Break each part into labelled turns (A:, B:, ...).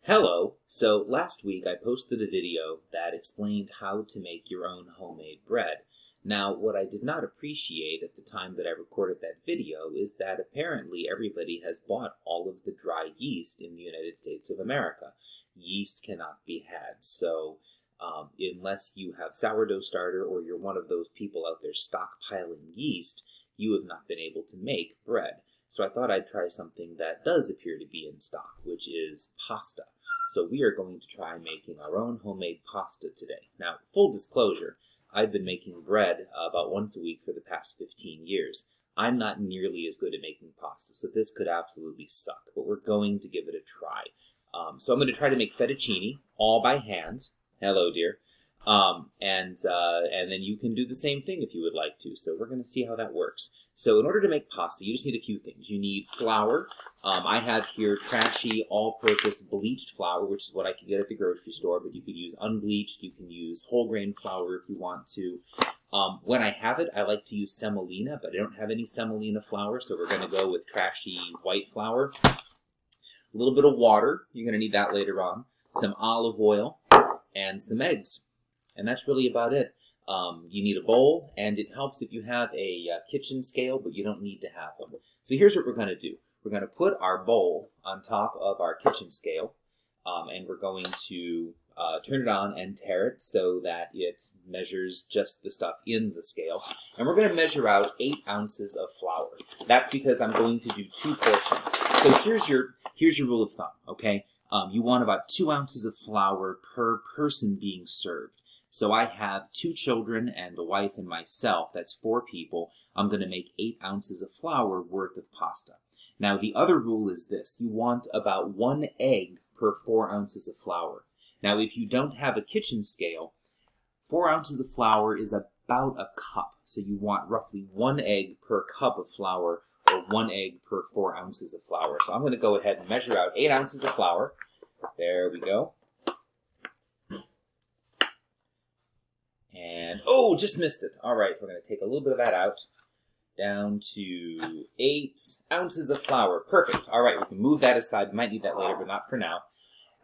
A: Hello! So last week I posted a video that explained how to make your own homemade bread. Now, what I did not appreciate at the time that I recorded that video is that apparently everybody has bought all of the dry yeast in the United States of America. Yeast cannot be had, so unless you have sourdough starter or you're one of those people out there stockpiling yeast, you have not been able to make bread. So I thought I'd try something that does appear to be in stock, which is pasta. So we are going to try making our own homemade pasta today. Now, full disclosure, I've been making bread about once a week for the past 15 years. I'm not nearly as good at making pasta, so this could absolutely suck, but we're going to give it a try. So I'm going to try to make fettuccine all by hand. Hello, dear. And then you can do the same thing if you would like to. So we're going to see how that works. So in order to make pasta, you just need a few things. You need flour. I have here trashy, all-purpose bleached flour, which is what I can get at the grocery store, but you could use unbleached. You can use whole grain flour if you want to. When I have it, I like to use semolina, but I don't have any semolina flour, so we're going to go with trashy white flour. A little bit of water. You're going to need that later on. Some olive oil and some eggs. And that's really about it. You need a bowl, and it helps if you have a kitchen scale, but you don't need to have one. So here's what we're going to do. We're going to put our bowl on top of our kitchen scale, and we're going to turn it on and tare it so that it measures just the stuff in the scale. And we're going to measure out 8 ounces of flour. That's because I'm going to do 2 portions. So here's your rule of thumb, okay? You want about 2 ounces of flour per person being served. So I have 2 children and a wife and myself. That's 4 people. I'm going to make 8 ounces of flour worth of pasta. Now, the other rule is this. You want about 1 egg per 4 ounces of flour. Now, if you don't have a kitchen scale, 4 ounces of flour is about a cup. So you want roughly 1 egg per cup of flour or 1 egg per 4 ounces of flour. So I'm going to go ahead and measure out 8 ounces of flour. There we go. And, oh, just missed it. All right, we're going to take a little bit of that out. Down to 8 ounces of flour. Perfect. All right, we can move that aside. We might need that later, but not for now.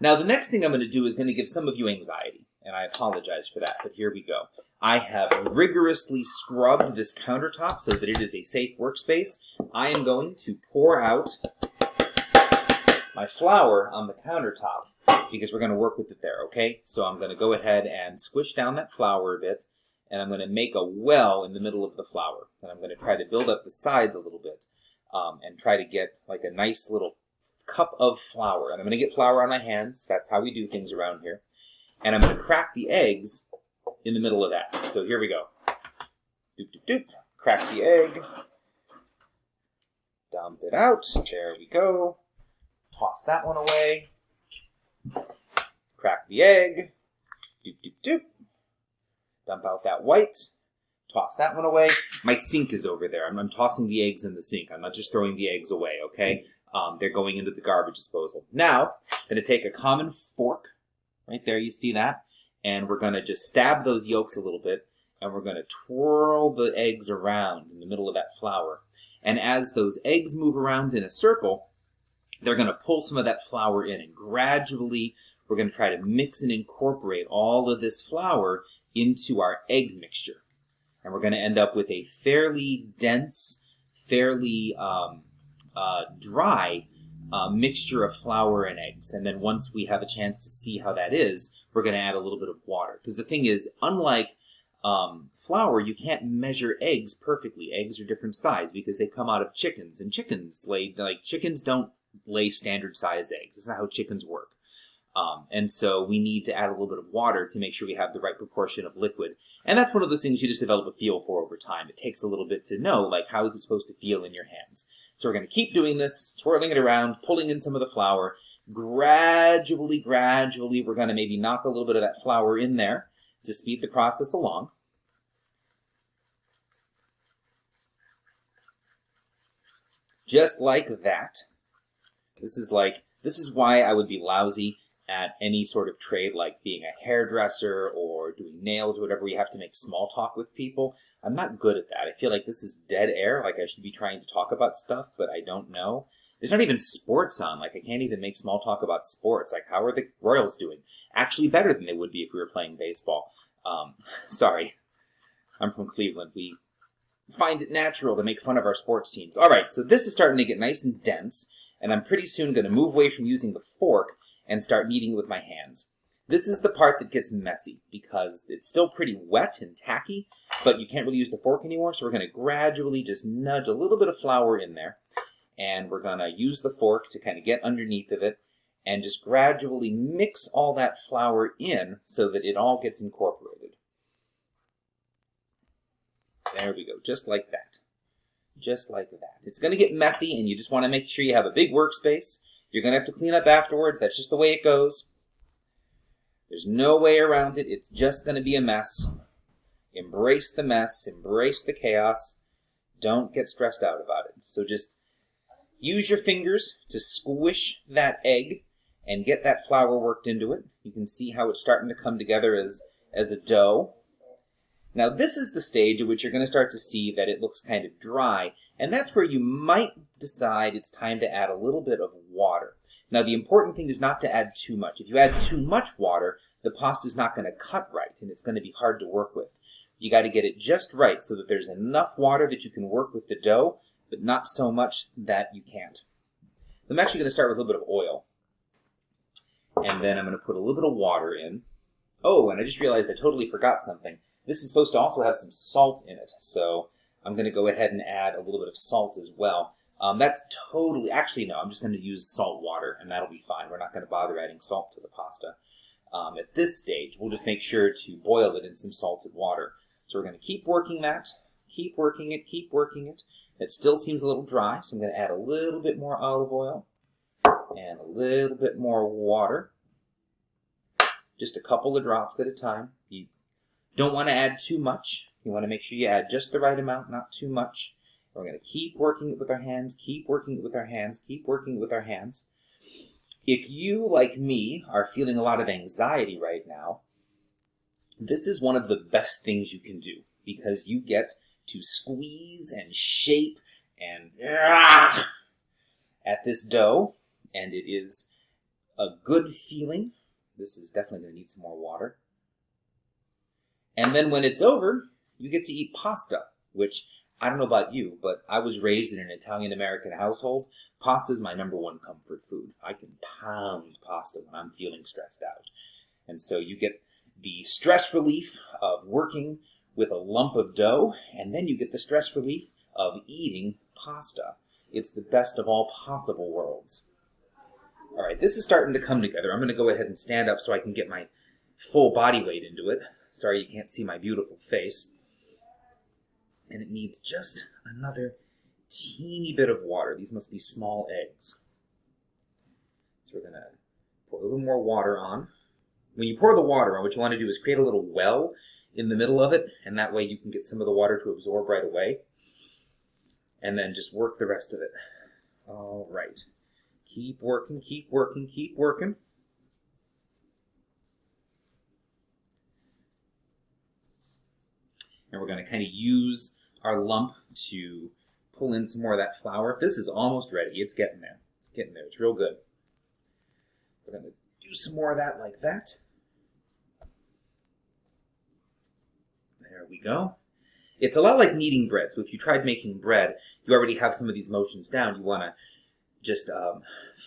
A: Now, the next thing I'm going to do is going to give some of you anxiety, and I apologize for that, but here we go. I have rigorously scrubbed this countertop so that it is a safe workspace. I am going to pour out my flour on the countertop, because we're going to work with it there, okay? So I'm going to go ahead and squish down that flour a bit, and I'm going to make a well in the middle of the flour. And I'm going to try to build up the sides a little bit and try to get like a nice little cup of flour. And I'm going to get flour on my hands. That's how we do things around here. And I'm going to crack the eggs in the middle of that. So here we go. Doop, doop, doop. Crack the egg. Dump it out. There we go. Toss that one away. Crack the egg. Doop, doop, doop. Dump out that white. Toss that one away. My sink is over there. I'm tossing the eggs in the sink. I'm not just throwing the eggs away, okay? They're going into the garbage disposal. Now, I'm going to take a common fork. Right there, you see that? And we're going to just stab those yolks a little bit. And we're going to twirl the eggs around in the middle of that flour. And as those eggs move around in a circle, they're going to pull some of that flour in. And gradually, we're going to try to mix and incorporate all of this flour into our egg mixture. And we're going to end up with a fairly dense, fairly dry mixture of flour and eggs. And then once we have a chance to see how that is, we're going to add a little bit of water. Because the thing is, unlike flour, you can't measure eggs perfectly. Eggs are different size because they come out of chickens. And chickens don't lay standard size eggs. That's not how chickens work. And so we need to add a little bit of water to make sure we have the right proportion of liquid. And that's one of those things you just develop a feel for over time. It takes a little bit to know, like, how is it supposed to feel in your hands? So we're going to keep doing this, twirling it around, pulling in some of the flour. Gradually, we're going to maybe knock a little bit of that flour in there to speed the process along. Just like that. This is why I would be lousy at any sort of trade, like being a hairdresser or doing nails or whatever, where you have to make small talk with people. I'm not good at that. I feel like this is dead air, like I should be trying to talk about stuff, but I don't know. There's not even sports on. Like, I can't even make small talk about sports. Like, how are the Royals doing? Actually better than they would be if we were playing baseball. Sorry. I'm from Cleveland. We find it natural to make fun of our sports teams. All right, so this is starting to get nice and dense, and I'm pretty soon going to move away from using the fork and start kneading with my hands. This is the part that gets messy because it's still pretty wet and tacky, but you can't really use the fork anymore, so we're going to gradually just nudge a little bit of flour in there, and we're going to use the fork to kind of get underneath of it and just gradually mix all that flour in so that it all gets incorporated. There we go, just like that. Just like that. It's going to get messy, and you just want to make sure you have a big workspace. You're going to have to clean up afterwards. That's just the way it goes. There's no way around it. It's just going to be a mess. Embrace the mess. Embrace the chaos. Don't get stressed out about it. So just use your fingers to squish that egg and get that flour worked into it. You can see how it's starting to come together as a dough. Now this is the stage at which you're going to start to see that it looks kind of dry, and that's where you might decide it's time to add a little bit of water. Now the important thing is not to add too much. If you add too much water, the pasta's not going to cut right, and it's going to be hard to work with. You got to get it just right so that there's enough water that you can work with the dough, but not so much that you can't. So I'm actually going to start with a little bit of oil, and then I'm going to put a little bit of water in. Oh, and I just realized I totally forgot something. This is supposed to also have some salt in it, so I'm going to go ahead and add a little bit of salt as well. That's totally, actually no, I'm just going to use salt water, and that'll be fine. We're not going to bother adding salt to the pasta. At this stage, we'll just make sure to boil it in some salted water. So we're going to keep working that, keep working it, keep working it. It still seems a little dry, so I'm going to add a little bit more olive oil and a little bit more water. Just a couple of drops at a time. You don't want to add too much. You want to make sure you add just the right amount, not too much. We're going to keep working it with our hands, keep working it with our hands, keep working it with our hands. If you, like me, are feeling a lot of anxiety right now, this is one of the best things you can do because you get to squeeze and shape and at this dough, and it is a good feeling. This is definitely going to need some more water. And then when it's over, you get to eat pasta, which I don't know about you, but I was raised in an Italian-American household. Pasta is my number one comfort food. I can pound pasta when I'm feeling stressed out. And so you get the stress relief of working with a lump of dough, and then you get the stress relief of eating pasta. It's the best of all possible worlds. All right, this is starting to come together. I'm going to go ahead and stand up so I can get my full body weight into it. Sorry you can't see my beautiful face. And it needs just another teeny bit of water. These must be small eggs. So we're going to pour a little more water on. When you pour the water on, what you want to do is create a little well in the middle of it, and that way you can get some of the water to absorb right away. And then just work the rest of it. All right. Keep working, keep working, keep working. And we're going to kind of use our lump to pull in some more of that flour. This is almost ready. It's getting there. It's getting there. It's real good. We're going to do some more of that like that. There we go. It's a lot like kneading bread. So if you tried making bread, you already have some of these motions down. You want to just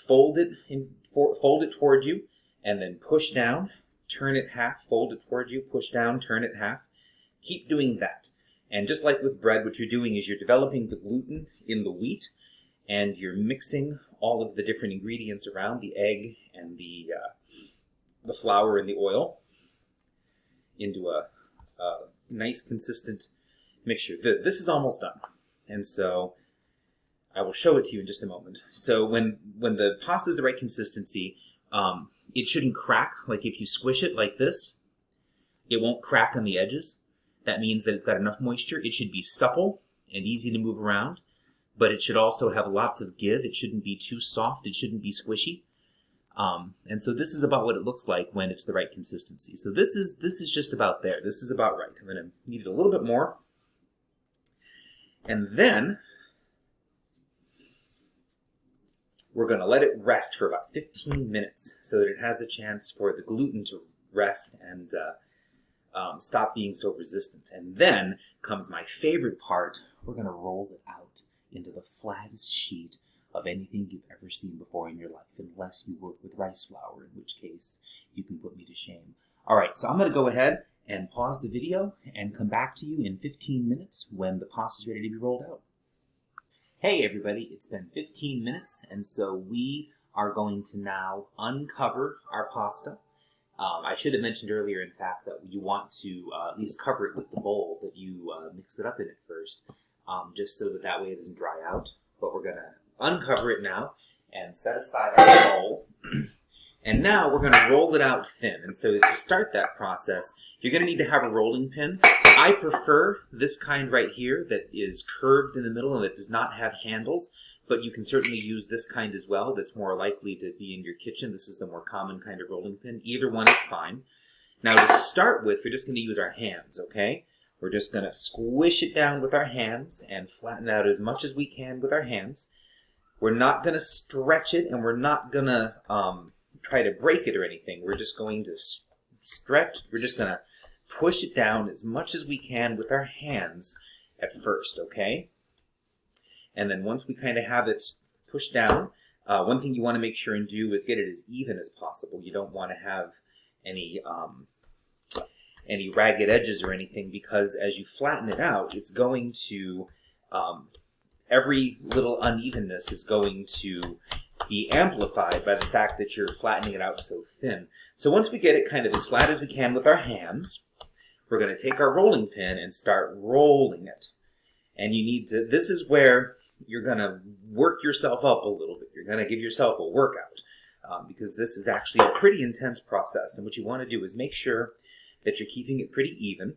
A: fold it towards you, and then push down, turn it half, fold it towards you, push down, turn it half. Keep doing that. And just like with bread, what you're doing is you're developing the gluten in the wheat, and you're mixing all of the different ingredients around, the egg and the flour and the oil, into a nice consistent mixture. This is almost done. And so I will show it to you in just a moment. So when the pasta is the right consistency, it shouldn't crack. Like if you squish it like this, it won't crack on the edges. That means that it's got enough moisture. It should be supple and easy to move around, but it should also have lots of give. It shouldn't be too soft. It shouldn't be squishy. And so this is about what it looks like when it's the right consistency. So this is just about there. This is about right. I'm going to knead it a little bit more. And then we're going to let it rest for about 15 minutes so that it has a chance for the gluten to rest and stop being so resistant. And then comes my favorite part. We're going to roll it out into the flattest sheet of anything you've ever seen before in your life, unless you work with rice flour, in which case you can put me to shame. All right, so I'm going to go ahead and pause the video and come back to you in 15 minutes when the pasta is ready to be rolled out. Hey everybody, it's been 15 minutes, and so we are going to now uncover our pasta. I should have mentioned earlier, in fact, that you want to at least cover it with the bowl that you mixed it up in at first, just so that way it doesn't dry out. But we're going to uncover it now and set aside our bowl. And now we're going to roll it out thin. And so to start that process, you're going to need to have a rolling pin. I prefer this kind right here that is curved in the middle and that does not have handles, but you can certainly use this kind as well that's more likely to be in your kitchen. This is the more common kind of rolling pin. Either one is fine. Now to start with, we're just going to use our hands, okay? We're just going to squish it down with our hands and flatten it out as much as we can with our hands. We're not going to stretch it, and we're not going to try to break it or anything. We're just going to stretch. We're just going to push it down as much as we can with our hands at first, okay? And then once we kind of have it pushed down, one thing you want to make sure and do is get it as even as possible. You don't want to have any ragged edges or anything, because as you flatten it out, it's going to, every little unevenness is going to be amplified by the fact that you're flattening it out so thin. So once we get it kind of as flat as we can with our hands, we're going to take our rolling pin and start rolling it. And you need to, this is where you're going to work yourself up a little bit. You're going to give yourself a workout because this is actually a pretty intense process. And what you want to do is make sure that you're keeping it pretty even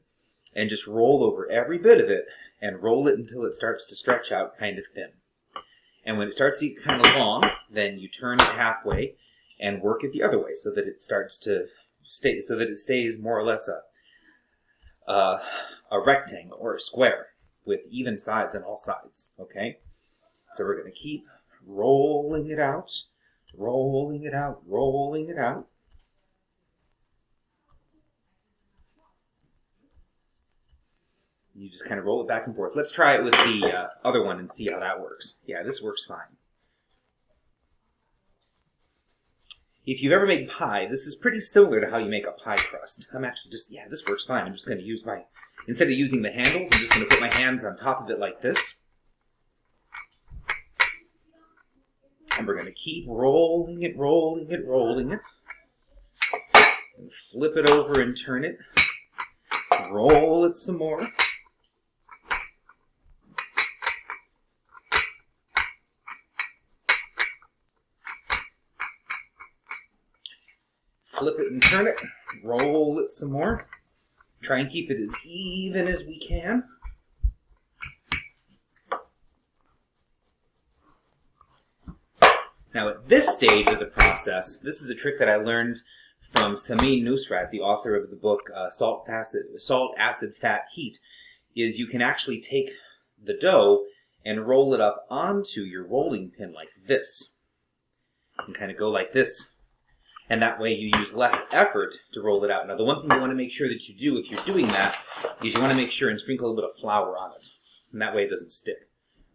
A: and just roll over every bit of it and roll it until it starts to stretch out kind of thin. And when it starts to get kind of long, then you turn it halfway and work it the other way so that it starts to stay, so that it stays more or less a rectangle or a square with even sides on all sides, okay? So we're going to keep rolling it out, rolling it out, rolling it out. You just kind of roll it back and forth. Let's try it with the other one and see how that works. Yeah, this works fine. If you've ever made pie, this is pretty similar to how you make a pie crust. I'm actually just, yeah, this works fine. I'm just going to use my, instead of using the handles, I'm just going to put my hands on top of it like this. And we're going to keep rolling it, rolling it, rolling it. And flip it over and turn it. Roll it some more. Flip it and turn it, roll it some more. Try and keep it as even as we can. Now at this stage of the process, this is a trick that I learned from Samin Nusrat, the author of the book Salt, Acid, Fat, Heat, is you can actually take the dough and roll it up onto your rolling pin like this. And kind of go like this. And that way you use less effort to roll it out. Now the one thing you want to make sure that you do if you're doing that is you want to make sure and sprinkle a little bit of flour on it. And that way it doesn't stick.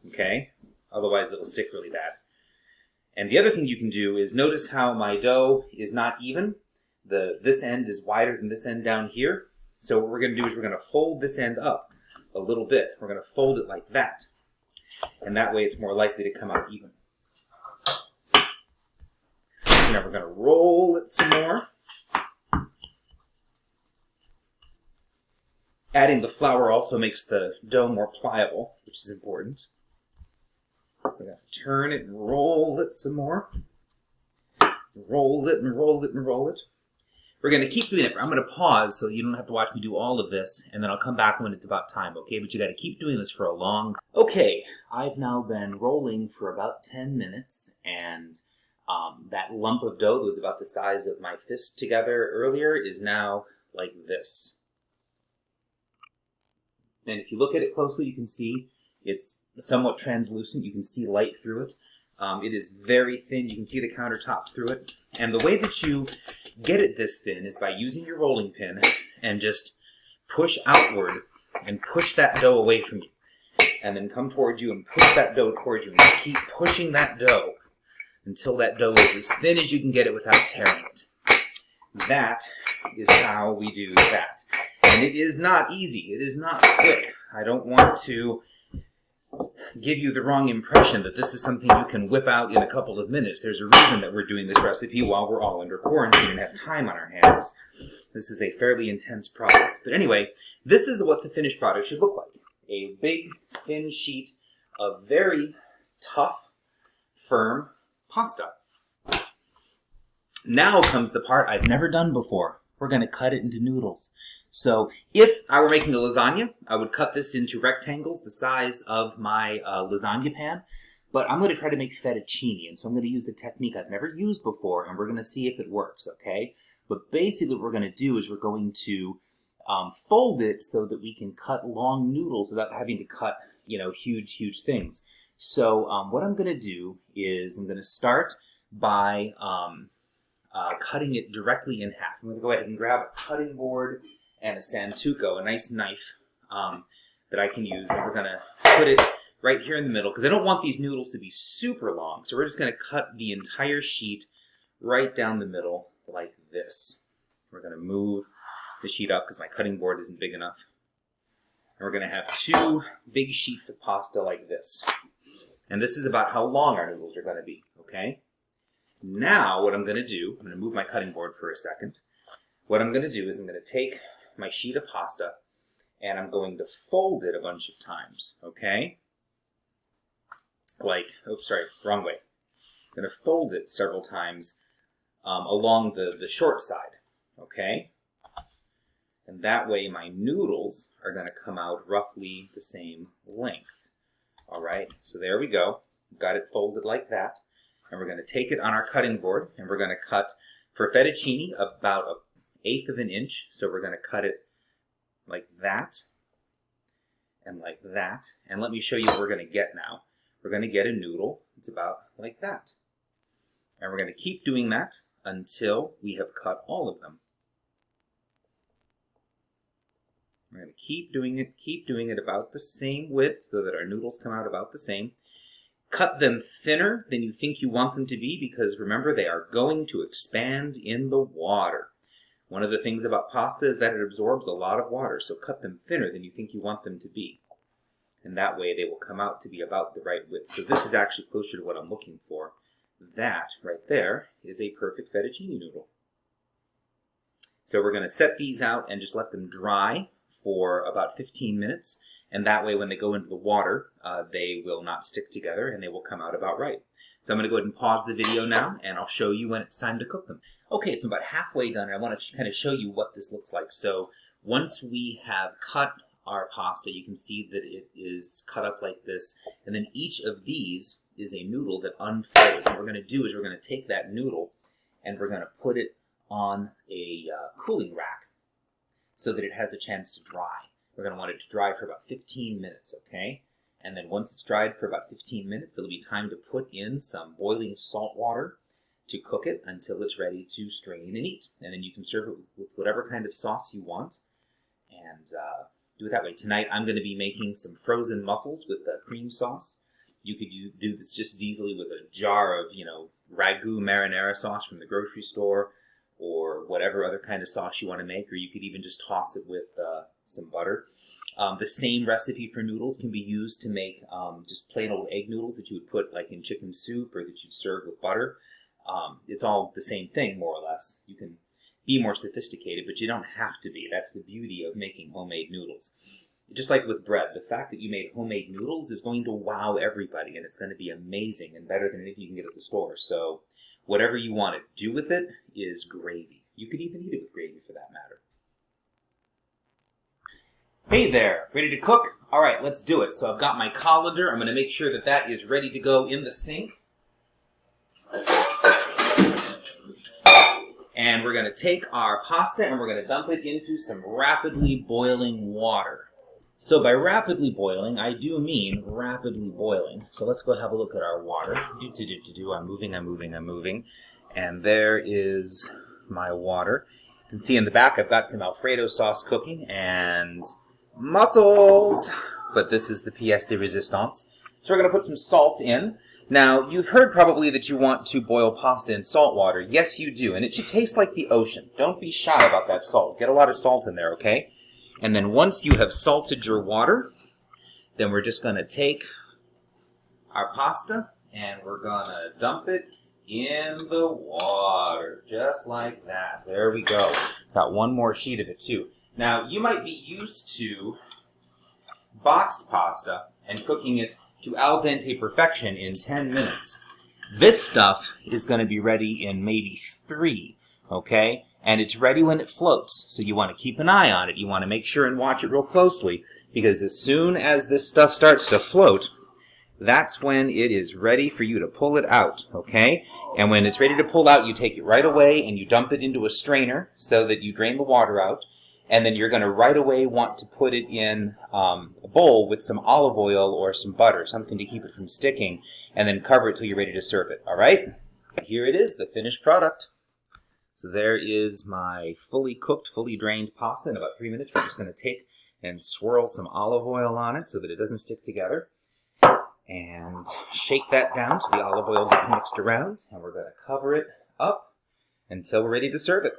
A: Okay? Otherwise it'll stick really bad. And the other thing you can do is notice how my dough is not even. This end is wider than this end down here. So what we're going to do is we're going to fold this end up a little bit. We're going to fold it like that. And that way it's more likely to come out even. Now we're going to roll it some more. Adding the flour also makes the dough more pliable, which is important. We're going to turn it and roll it some more. Roll it and roll it and roll it. We're going to keep doing it. I'm going to pause so you don't have to watch me do all of this, and then I'll come back when it's about time, okay? But you got to keep doing this for a long... Okay, I've now been rolling for about 10 minutes, and that lump of dough that was about the size of my fist together earlier is now like this. And if you look at it closely, you can see it's somewhat translucent. You can see light through it. It is very thin. You can see the countertop through it. And the way that you get it this thin is by using your rolling pin and just push outward and push that dough away from you. And then come towards you and push that dough towards you. And just keep pushing that dough until that dough is as thin as you can get it without tearing it. That is how we do that. And it is not easy. It is not quick. I don't want to give you the wrong impression that this is something you can whip out in a couple of minutes. There's a reason that we're doing this recipe while we're all under quarantine and have time on our hands. This is a fairly intense process. But anyway, this is what the finished product should look like. A big, thin sheet of very tough, firm pasta. Now comes the part I've never done before. We're going to cut it into noodles. So if I were making a lasagna, I would cut this into rectangles the size of my lasagna pan. But I'm going to try to make fettuccine, and so I'm going to use the technique I've never used before, and we're going to see if it works, okay? But basically what we're going to do is we're going to fold it so that we can cut long noodles without having to cut, huge things. So what I'm going to do is I'm going to start by cutting it directly in half. I'm going to go ahead and grab a cutting board and a santuco, a nice knife that I can use. And we're going to put it right here in the middle because I don't want these noodles to be super long. So we're just going to cut the entire sheet right down the middle like this. We're going to move the sheet up because my cutting board isn't big enough. And we're going to have two big sheets of pasta like this. And this is about how long our noodles are going to be, okay? Now what I'm going to do, I'm going to move my cutting board for a second. What I'm going to do is I'm going to take my sheet of pasta and I'm going to fold it a bunch of times, okay? Wrong way. I'm going to fold it several times along the short side, okay? And that way my noodles are going to come out roughly the same length. All right, so there we go. Got it folded like that. And we're going to take it on our cutting board and we're going to cut, for fettuccine, about 1/8 of an inch. So we're going to cut it like that and like that. And let me show you what we're going to get now. We're going to get a noodle. It's about like that. And we're going to keep doing that until we have cut all of them. We're going to keep doing it about the same width so that our noodles come out about the same. Cut them thinner than you think you want them to be because remember they are going to expand in the water. One of the things about pasta is that it absorbs a lot of water, so cut them thinner than you think you want them to be. And that way they will come out to be about the right width. So this is actually closer to what I'm looking for. That right there is a perfect fettuccine noodle. So we're going to set these out and just let them dry for about 15 minutes. And that way when they go into the water, they will not stick together and they will come out about right. So I'm going to go ahead and pause the video now and I'll show you when it's time to cook them. Okay, so I'm about halfway done and I want to kind of show you what this looks like. So once we have cut our pasta, you can see that it is cut up like this. And then each of these is a noodle that unfolds. What we're going to do is we're going to take that noodle and we're going to put it on a cooling rack so that it has the chance to dry. We're going to want it to dry for about 15 minutes, okay? And then once it's dried for about 15 minutes, it'll be time to put in some boiling salt water to cook it until it's ready to strain and eat. And then you can serve it with whatever kind of sauce you want and do it that way. Tonight, I'm going to be making some frozen mussels with cream sauce. You could do this just as easily with a jar of, ragu marinara sauce from the grocery store or whatever other kind of sauce you want to make, or you could even just toss it with some butter. The same recipe for noodles can be used to make just plain old egg noodles that you would put like in chicken soup or that you'd serve with butter. It's all the same thing, more or less. You can be more sophisticated, but you don't have to be. That's the beauty of making homemade noodles. Just like with bread, the fact that you made homemade noodles is going to wow everybody, and it's going to be amazing and better than anything you can get at the store. So whatever you want to do with it is gravy. You could even eat it with gravy for that matter. Hey there, ready to cook? All right, let's do it. So I've got my colander. I'm going to make sure that that is ready to go in the sink. And we're going to take our pasta and we're going to dump it into some rapidly boiling water. So by rapidly boiling, I do mean rapidly boiling. So let's go have a look at our water. I'm moving. And there is my water. You can see in the back I've got some Alfredo sauce cooking and mussels. But this is the pièce de résistance. So we're going to put some salt in. Now, you've heard probably that you want to boil pasta in salt water. Yes, you do. And it should taste like the ocean. Don't be shy about that salt. Get a lot of salt in there, okay? And then once you have salted your water, then we're just going to take our pasta and we're going to dump it in the water, just like that. There we go. Got one more sheet of it, too. Now, you might be used to boxed pasta and cooking it to al dente perfection in 10 minutes. This stuff is going to be ready in maybe 3, okay? And it's ready when it floats, so you want to keep an eye on it. You want to make sure and watch it real closely, because as soon as this stuff starts to float, that's when it is ready for you to pull it out, okay? And when it's ready to pull out, you take it right away and you dump it into a strainer so that you drain the water out. And then you're going to right away want to put it in a bowl with some olive oil or some butter, something to keep it from sticking, and then cover it till you're ready to serve it, all right? Here it is, the finished product. So there is my fully cooked, fully drained pasta. In about 3 minutes, we're just going to take and swirl some olive oil on it so that it doesn't stick together. And shake that down so the olive oil gets mixed around. And we're going to cover it up until we're ready to serve it.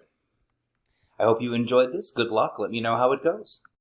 A: I hope you enjoyed this. Good luck. Let me know how it goes.